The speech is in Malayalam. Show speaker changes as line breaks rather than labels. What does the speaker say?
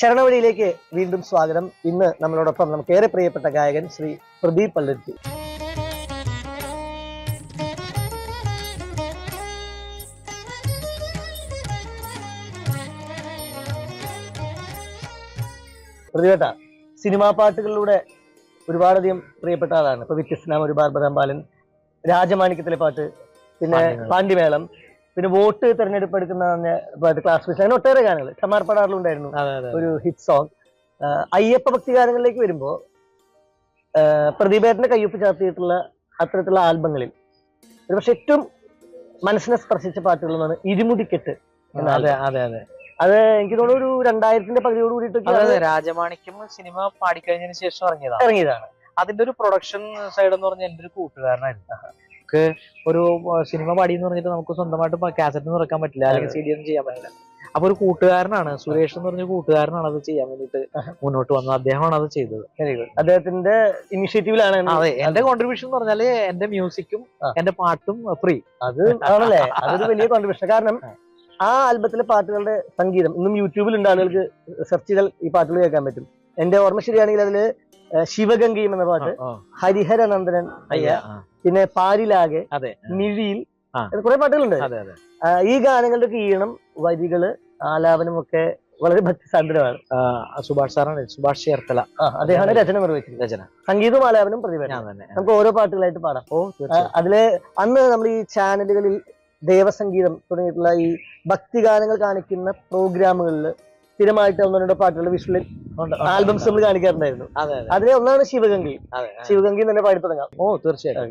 ശരണവഴിയിലേക്ക് വീണ്ടും സ്വാഗതം. ഇന്ന് നമ്മളോടൊപ്പം നമുക്ക് ഏറെ പ്രിയപ്പെട്ട ഗായകൻ ശ്രീ പ്രദീപ് പള്ളുരുത്തി. പ്രദീപേട്ട, സിനിമാ പാട്ടുകളിലൂടെ ഒരുപാടധികം പ്രിയപ്പെട്ട ആളാണ്. ഇപ്പൊ വ്യത്യസ്തനാം ഒരു ബാർബറാം ബാലൻ, രാജമാണിക്യത്തിലെ പാട്ട്, പിന്നെ പാണ്ഡിമേളം, പിന്നെ വോട്ട് തെരഞ്ഞെടുപ്പ് എടുക്കുന്ന പാട്ട്, ക്ലാസ് ഫിഷ്, അങ്ങനെ ഒട്ടേറെ ഗാനങ്ങൾ ഷമാർ പടാറിലുണ്ടായിരുന്നു ഒരു ഹിറ്റ് സോങ്. അയ്യപ്പ ഭക്തി ഗാനങ്ങളിലേക്ക് വരുമ്പോ പ്രദീപേട്ടന്റെ കയ്യൊപ്പ് ചാർത്തിയിട്ടുള്ള അത്തരത്തിലുള്ള ആൽബങ്ങളിൽ ഒരുപക്ഷെ ഏറ്റവും മനസ്സിനെ സ്പർശിച്ച പാട്ടുകൾ എന്നാണ് ഇരുമുടിക്കെട്ട്. അത് എനിക്ക് തോന്നുന്നു ഒരു 2000-ന്റെ പകുതിയോട് കൂടിയിട്ട്
രാജമാണിക്യം സിനിമ പാടിക്കഴിഞ്ഞതിന് ശേഷം ഇറങ്ങിയതാണ്. അതിന്റെ ഒരു പ്രൊഡക്ഷൻ സൈഡ് എന്ന് പറഞ്ഞാൽ എന്റെ ഒരു കൂട്ടുകാരനായിരുന്നു. നമുക്ക് ഒരു സിനിമ പാടി എന്ന് പറഞ്ഞിട്ട് നമുക്ക് സ്വന്തമായിട്ട് കാസറ്റ് ഒന്നും ഇറക്കാൻ പറ്റില്ല, അല്ലെങ്കിൽ CD ഒന്നും ചെയ്യാൻ പറ്റില്ല. അപ്പൊ ഒരു കൂട്ടുകാരനാണ്, സുരേഷ് എന്ന് പറഞ്ഞ കൂട്ടുകാരനാണ് അത് ചെയ്യാൻ വേണ്ടിട്ട് മുന്നോട്ട് വന്നത്. അദ്ദേഹമാണ് അത് ചെയ്തത്.
അദ്ദേഹത്തിന്റെ ഇനിഷ്യേറ്റീവിലാണ്.
അതെ, എന്റെ കോൺട്രിബ്യൂഷൻ എന്ന് പറഞ്ഞാല് എന്റെ മ്യൂസിക്കും എന്റെ പാട്ടും ഫ്രീ.
അത് ആണല്ലേ, അതൊരു വലിയ കോൺട്രിബ്യൂഷൻ. കാരണം ആ ആൽബത്തിലെ പാട്ടുകളുടെ സംഗീതം ഇന്നും യൂട്യൂബിലുണ്ട്, ആളുകൾക്ക് സെർച്ച് ചെയ്താൽ ഈ പാട്ടുകൾ കേൾക്കാൻ പറ്റും. എന്റെ ഓർമ്മ ശരിയാണെങ്കിൽ അതില് ശിവഗംഗയും എന്ന പാട്ട്, ഹരിഹരനന്ദനൻ അയ്യ, പിന്നെ പാരിലാകെ, മിഴിയിൽ, കുറെ പാട്ടുകളുണ്ട്. ഈ ഗാനങ്ങളുടെ ഈണം, വരികള്, ആലാപനം ഒക്കെ വളരെ ഭക്തിസാന്ദ്രമാണ്.
സുഭാഷ് സാറാണ്, സുഭാഷ് ചേർത്തല,
അദ്ദേഹമാണ് രചന നിർവഹിച്ചത്. സംഗീതവും ആലാപനം പ്രതിഭയാണ്. നമുക്ക് ഓരോ പാട്ടുകളായിട്ട് പാടാം. അതില് അന്ന് നമ്മൾ ഈ ചാനലുകളിൽ ദേവസംഗീതം തുടങ്ങിയിട്ടുള്ള ഈ ഭക്തിഗാനങ്ങൾ കാണിക്കുന്ന പ്രോഗ്രാമുകളിൽ സ്ഥിരമായിട്ട് ഒന്നോ രണ്ടോ പാട്ടുകൾ വിഷ്വൽ ആൽബംസ് നമ്മൾ കാണിക്കാറുണ്ടായിരുന്നു. അതിലെ ഒന്നാണ് ശിവഗംഗി. ശിവഗംഗി തന്നെ പാടി തുടങ്ങാം.
തീർച്ചയായിട്ടും.